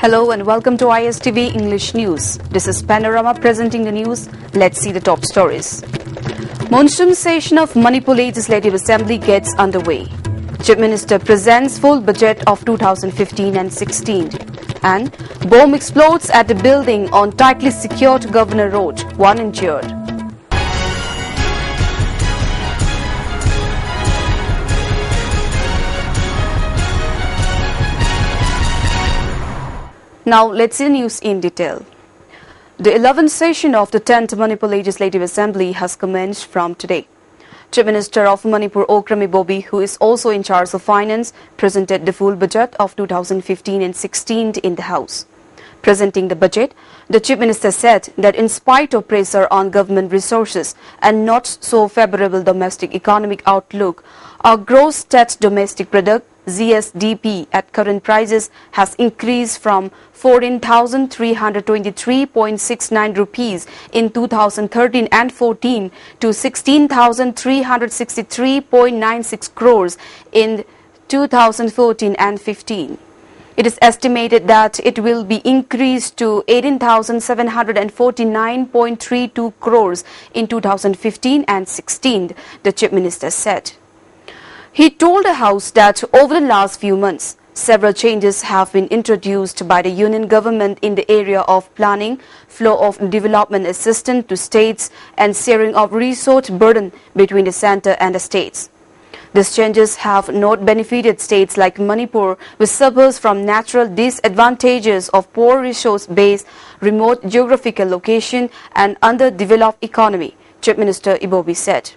Hello and welcome to ISTV English News. This is Panorama presenting the news. Let's see the top stories. Monsoon session of Manipur Legislative Assembly gets underway. Chief Minister presents full budget of 2015 and 16. And bomb explodes at the building on tightly secured Governor Road. 1 injured. Now let's see the news in detail. The 11th session of the 10th Manipur Legislative Assembly has commenced from today. Chief Minister of Manipur Okrami Bobi, who is also in charge of finance, presented the full budget of 2015 and 16 in the House. Presenting the budget, the Chief Minister said that in spite of pressure on government resources and not so favorable domestic economic outlook, our gross state domestic product GSDP at current prices has increased from 14,323.69 rupees in 2013 and 14 to 16,363.96 crores in 2014 and 15. It is estimated that it will be increased to 18,749.32 crores in 2015 and 16, the Chief Minister said. He told the House that over the last few months, several changes have been introduced by the Union government in the area of planning, flow of development assistance to states, and sharing of resource burden between the centre and the states. These changes have not benefited states like Manipur, which suffers from natural disadvantages of poor resource-based, remote geographical location and underdeveloped economy, Chief Minister Ibobi said.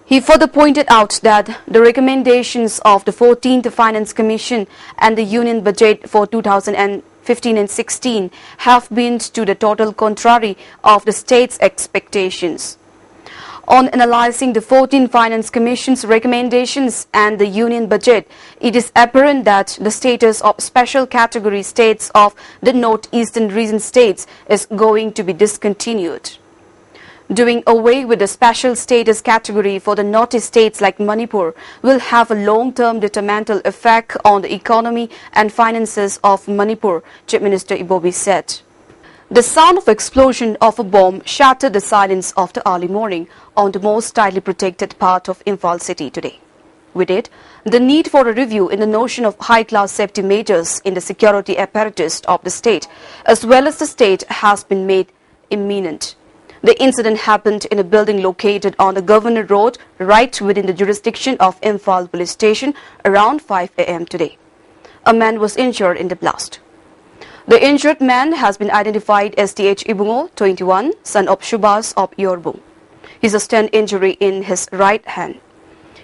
He further pointed out that the recommendations of the 14th Finance Commission and the Union Budget for 2015 and 16 have been to the total contrary of the state's expectations. On analyzing the 14th Finance Commission's recommendations and the Union Budget, it is apparent that the status of special category states of the Northeastern region states is going to be discontinued. Doing away with the special status category for the Northeast states like Manipur will have a long-term detrimental effect on the economy and finances of Manipur, Chief Minister Ibobi said. The sound of explosion of a bomb shattered the silence of the early morning on the most tightly protected part of Imphal city today. With it, the need for a review in the notion of high-class safety measures in the security apparatus of the state as well as the state has been made imminent. The incident happened in a building located on the Governor Road, right within the jurisdiction of Imphal Police Station, around 5 a.m. today. A man was injured in the blast. The injured man has been identified as T.H. Ibungo, 21, son of Shubhas of Yorbu. He sustained injury in his right hand.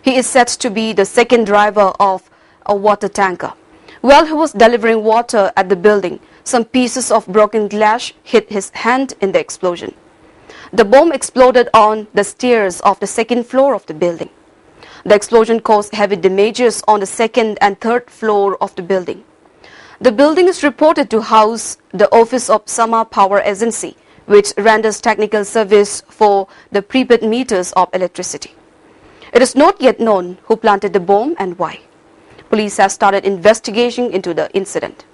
He is said to be the second driver of a water tanker. While he was delivering water at the building, some pieces of broken glass hit his hand in the explosion. The bomb exploded on the stairs of the second floor of the building. The explosion caused heavy damages on the second and third floor of the building. The building is reported to house the office of Sama Power Agency, which renders technical service for the prepaid meters of electricity. It is not yet known who planted the bomb and why. Police has started investigation into the incident.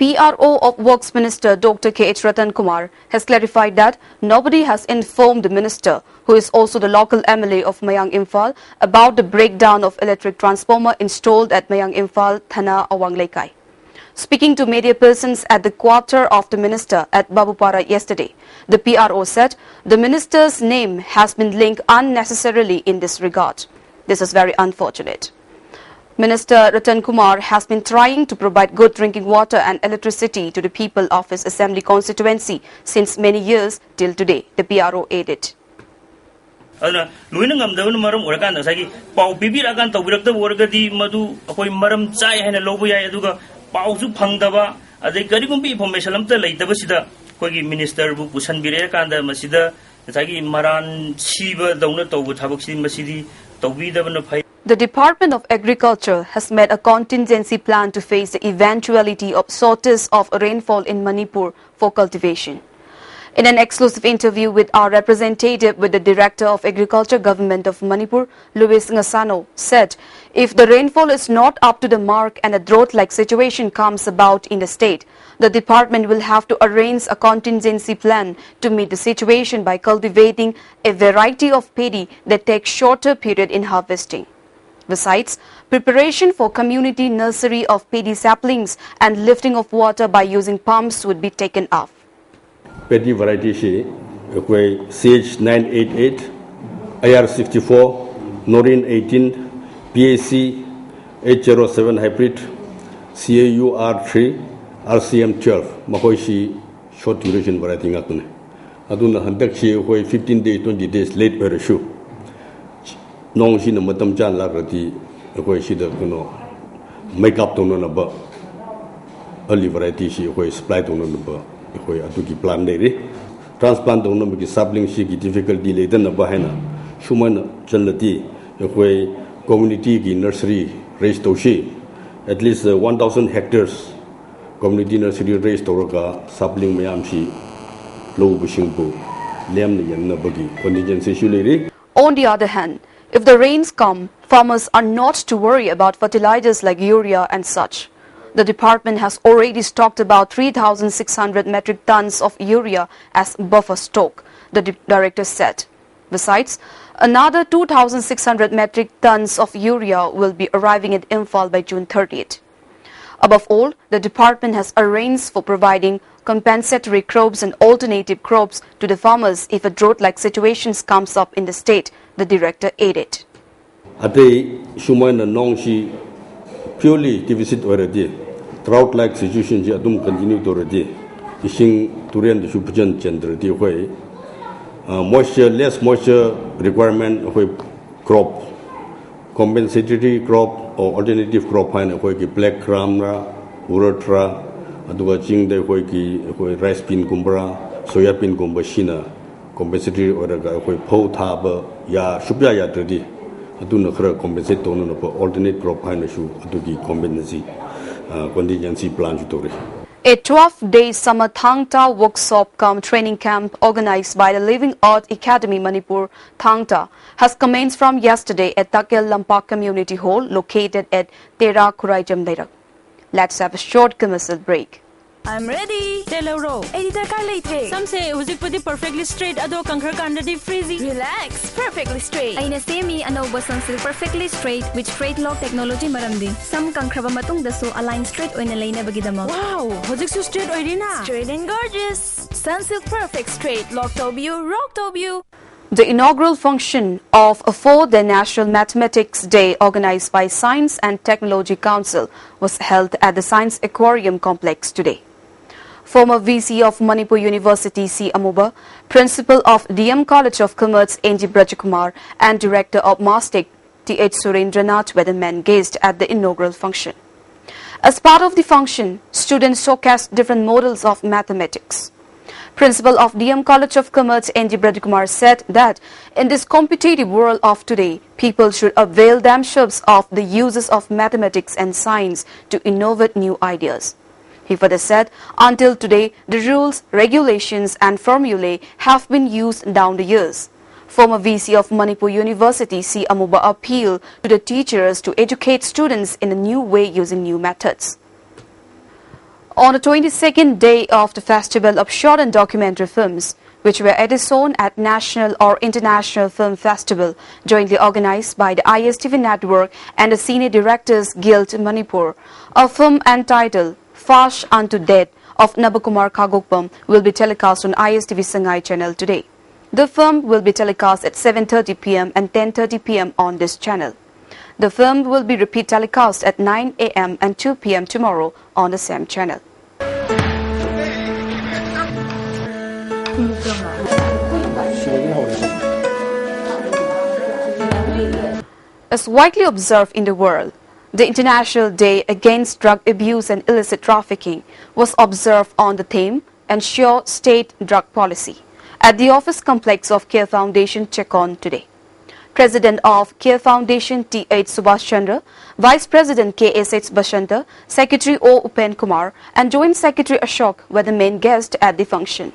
PRO of Works Minister Dr. K.H. Ratan Kumar has clarified that nobody has informed the minister, who is also the local MLA of Mayang Imphal, about the breakdown of electric transformer installed at Mayang Imphal, Thana Awang Laikai. Speaking to media persons at the quarter of the minister at Babupara yesterday, the PRO said the minister's name has been linked unnecessarily in this regard. This is very unfortunate. Minister Ratan Kumar has been trying to provide good drinking water and electricity to the people of his assembly constituency since many years till today, the PRO added. The Department of Agriculture has made a contingency plan to face the eventuality of shortage of rainfall in Manipur for cultivation. In an exclusive interview with our representative with the Director of Agriculture Government of Manipur, Louis Ngasano, said if the rainfall is not up to the mark and a drought-like situation comes about in the state, the department will have to arrange a contingency plan to meet the situation by cultivating a variety of paddy that takes shorter period in harvesting. Besides, preparation for community nursery of paddy saplings and lifting of water by using pumps would be taken up. Paddy variety she CH988, IR64, Norin 18, PAC 807 hybrid, CAUR3, RCM12, Mahoi she short duration variety ngatune. Aduna handak she 15 days, 20 days late per shoe. Nong she no matam chan lagrati, she the make up to no about early variety she supply to no atuki plan deri transplant dong no sapling shi ki difficulty le den ba haina shuman chalati community ki nursery raise to shi at least 1000 hectares community nursery raise to ka sapling mayam shi lo bushingpu lem ni yan na bagi contingency shi le. On the other hand, if the rains come, farmers are not to worry about fertilizers like urea and such. The department has already stocked about 3,600 metric tons of urea as buffer stock, the director said. Besides, another 2,600 metric tons of urea will be arriving at Imphal by June 30th. Above all, the department has arranged for providing compensatory crops and alternative crops to the farmers if a drought-like situation comes up in the state, the director added. Purely deficit already, drought-like situation jadum continue to already. Ising turian the supijan gender di hui, moisture less moisture requirement hui crop, compensatory crop or alternative crop hain hui ki black gram uratra, aduga jing de hui ki rice bean kumbra, soya bean kumbra shina, compensatory oraga hui po thaba ya supya ya already. Compensate alternate crop contingency plan. A 12-day summer Thangta workshop cum training camp organized by the Living Art Academy Manipur, Thangta, has commenced from yesterday at Takel Lampak Community Hall located at Tera Khuraijam Dairak. Let's have a short commercial break. I'm ready. Telero. Editor ka late. Some say huzik pudi perfectly straight ado kankhar kandadi freezy. Relax. Perfectly straight. Aina semi anauba sunsil perfectly straight with straight lock technology maramdi. Some kankraba matung daso align straight oina laina bagidama. Wow. Huzik su straight oirina. Straight and gorgeous. Sunsilk perfect straight. Lock to you. Rock to you. The inaugural function of a 4th National Mathematics Day organized by Science and Technology Council was held at the Science Aquarium Complex today. Former VC of Manipur University C. Amuba, Principal of DM College of Commerce N.G. Brajakumar and Director of MASTEC T.H. Surendranath were the main guests at the inaugural function. As part of the function, students showcased different models of mathematics. Principal of DM College of Commerce N.G. Brajakumar said that in this competitive world of today, people should avail themselves of the uses of mathematics and science to innovate new ideas. He further said, until today, the rules, regulations and formulae have been used down the years. Former VC of Manipur University, C. Amuba, appealed to the teachers to educate students in a new way using new methods. On the 22nd day of the Festival of Short and Documentary Films, which were shown at National or International Film Festival, jointly organized by the ISTV Network and the Senior Directors Guild Manipur, a film entitled Fash Unto Death of Nabakumar Kagokpam will be telecast on ISTV Sangai channel today. The film will be telecast at 7:30 p.m. and 10:30 p.m. on this channel. The film will be repeat telecast at 9 a.m. and 2 p.m. tomorrow on the same channel. As widely observed in the world, the International Day Against Drug Abuse and Illicit Trafficking was observed on the theme Ensure State Drug Policy at the office complex of Care Foundation, Chekon today. President of Care Foundation T.H. Subhash Chandra, Vice President K.S.H. Bashanta, Secretary O. Upen Kumar and Joint Secretary Ashok were the main guests at the function.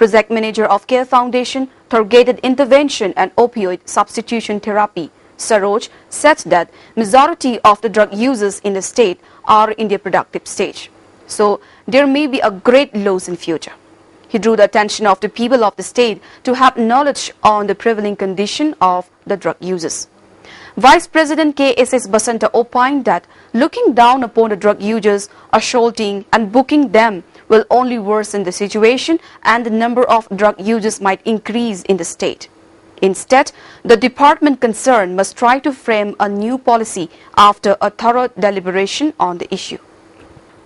project manager of Care Foundation, Targeted Intervention and Opioid Substitution Therapy, Saroj, said that majority of the drug users in the state are in their productive stage. So there may be a great loss in future. He drew the attention of the people of the state to have knowledge on the prevailing condition of the drug users. Vice President KSS Basanta opined that looking down upon the drug users, assaulting and booking them will only worsen the situation and the number of drug users might increase in the state. Instead, the department concerned must try to frame a new policy after a thorough deliberation on the issue.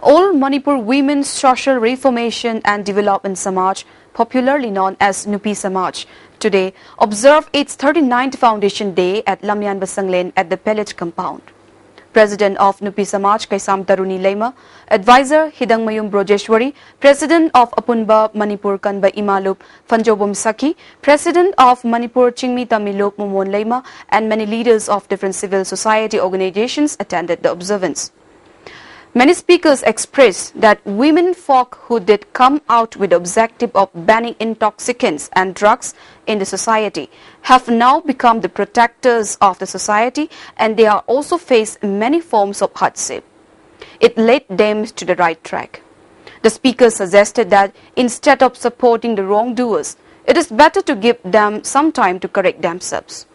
All Manipur Women's Social Reformation and Development Samaj, popularly known as Nupi Samaj, today observed its 39th Foundation Day at Lamyan Basanglen at the Pellet Compound. President of Nupi Samaj Kaisam Taruni Lema, Advisor Hidangmayum Brojeshwari, President of Apunba Manipur Kanba Imalup Fanjobum Saki, President of Manipur Chingmi Tamilup Mumon Lema, and many leaders of different civil society organizations attended the observance. Many speakers expressed that women folk who did come out with the objective of banning intoxicants and drugs in the society have now become the protectors of the society, and they are also face many forms of hardship. It led them to the right track. The speaker suggested that instead of supporting the wrongdoers, it is better to give them some time to correct themselves.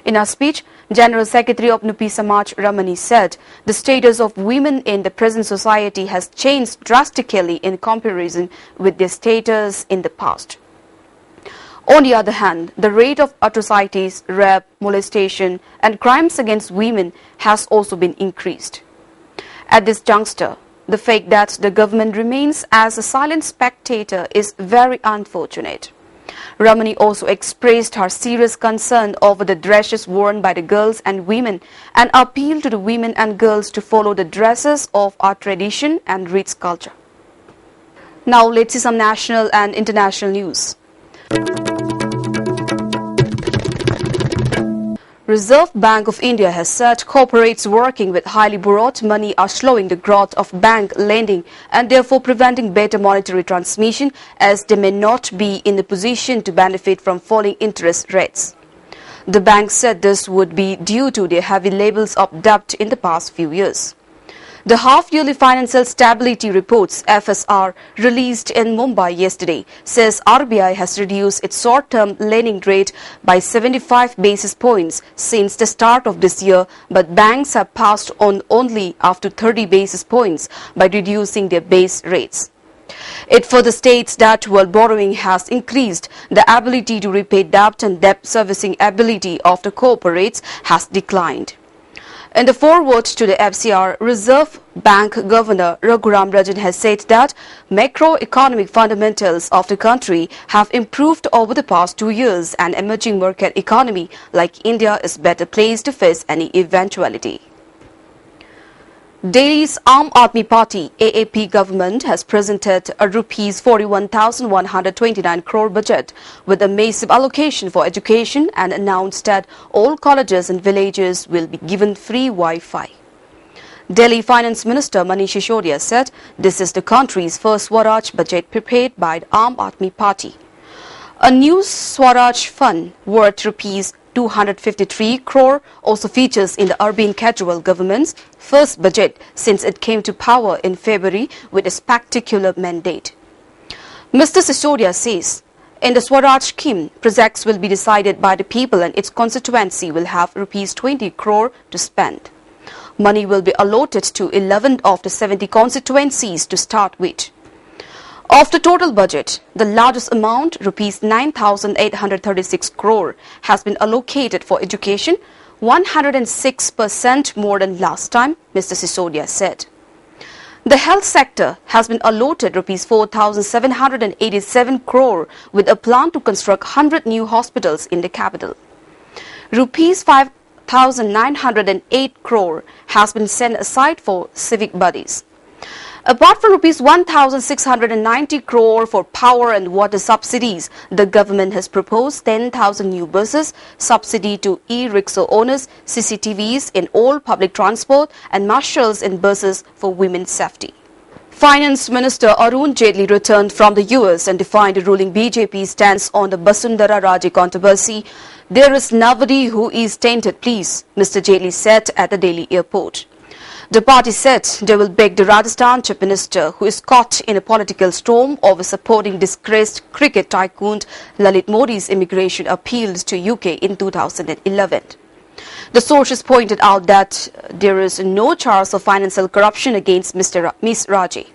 In a speech, General Secretary of Nupi Samaj Ramani said the status of women in the present society has changed drastically in comparison with their status in the past. On the other hand, the rate of atrocities, rape, molestation and crimes against women has also been increased. At this juncture, the fact that the government remains as a silent spectator is very unfortunate. Ramani also expressed her serious concern over the dresses worn by the girls and women and appealed to the women and girls to follow the dresses of our tradition and rich culture. Now let's see some national and international news. Reserve Bank of India has said corporates working with highly borrowed money are slowing the growth of bank lending and therefore preventing better monetary transmission, as they may not be in the position to benefit from falling interest rates. The bank said this would be due to their heavy levels of debt in the past few years. The half-yearly Financial Stability Reports (FSR) released in Mumbai yesterday says RBI has reduced its short-term lending rate by 75 basis points since the start of this year, but banks have passed on only after 30 basis points by reducing their base rates. It further states that while borrowing has increased, the ability to repay debt and debt servicing ability of the corporates has declined. In the foreword to the FCR, Reserve Bank Governor Raghuram Rajan has said that macroeconomic fundamentals of the country have improved over the past 2 years and emerging market economy like India is better placed to face any eventuality. Delhi's Aam Aadmi Party AAP government has presented a Rs 41,129 crore budget with a massive allocation for education and announced that all colleges and villages will be given free Wi-Fi. Delhi Finance Minister Manish Sisodia said this is the country's first Swaraj budget prepared by the Aam Aadmi Party. A new Swaraj fund worth Rs 253 crore also features in the Arvind Kejriwal government's first budget since it came to power in February with a spectacular mandate. Mr. Sisodia says, in the Swaraj scheme, projects will be decided by the people and its constituency will have Rs 20 crore to spend. Money will be allotted to 11 of the 70 constituencies to start with. Of the total budget, the largest amount, Rs 9,836 crore, has been allocated for education, 106% more than last time, Mr. Sisodia said. The health sector has been allotted Rs 4,787 crore with a plan to construct 100 new hospitals in the capital. Rs 5,908 crore has been set aside for civic bodies. Apart from Rs 1,690 crore for power and water subsidies, the government has proposed 10,000 new buses, subsidy to e-rickshaw owners, CCTVs in all public transport and marshals in buses for women's safety. Finance Minister Arun Jaitley returned from the US and defined the ruling BJP stance on the Basundhara Raje controversy. There is nobody who is tainted, please, Mr. Jaitley said at the Delhi airport. The party said they will beg the Rajasthan Chief Minister, who is caught in a political storm over supporting disgraced cricket tycoon Lalit Modi's immigration appeals to UK in 2011. The sources pointed out that there is no charge of financial corruption against Ms. Raje.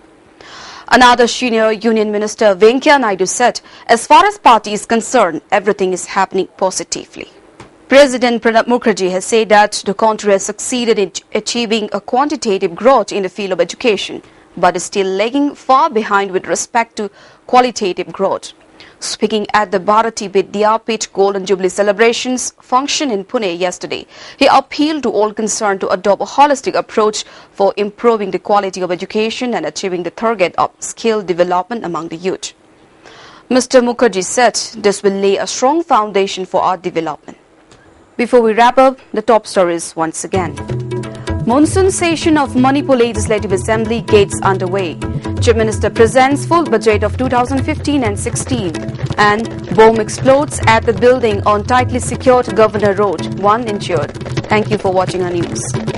Another senior union minister, Venkaiah Naidu, said, as far as party is concerned, everything is happening positively. President Pranab Mukherjee has said that the country has succeeded in achieving a quantitative growth in the field of education, but is still lagging far behind with respect to qualitative growth. Speaking at the Bharati Vidyapith Golden Jubilee celebrations function in Pune yesterday, he appealed to all concerned to adopt a holistic approach for improving the quality of education and achieving the target of skill development among the youth. Mr. Mukherjee said this will lay a strong foundation for our development. Before we wrap up, the top stories once again. Monsoon session of Manipur Legislative Assembly gets underway. Chief Minister presents full budget of 2015 and 16. And bomb explodes at the building on tightly secured Governor Road. 1 injured. Thank you for watching our news.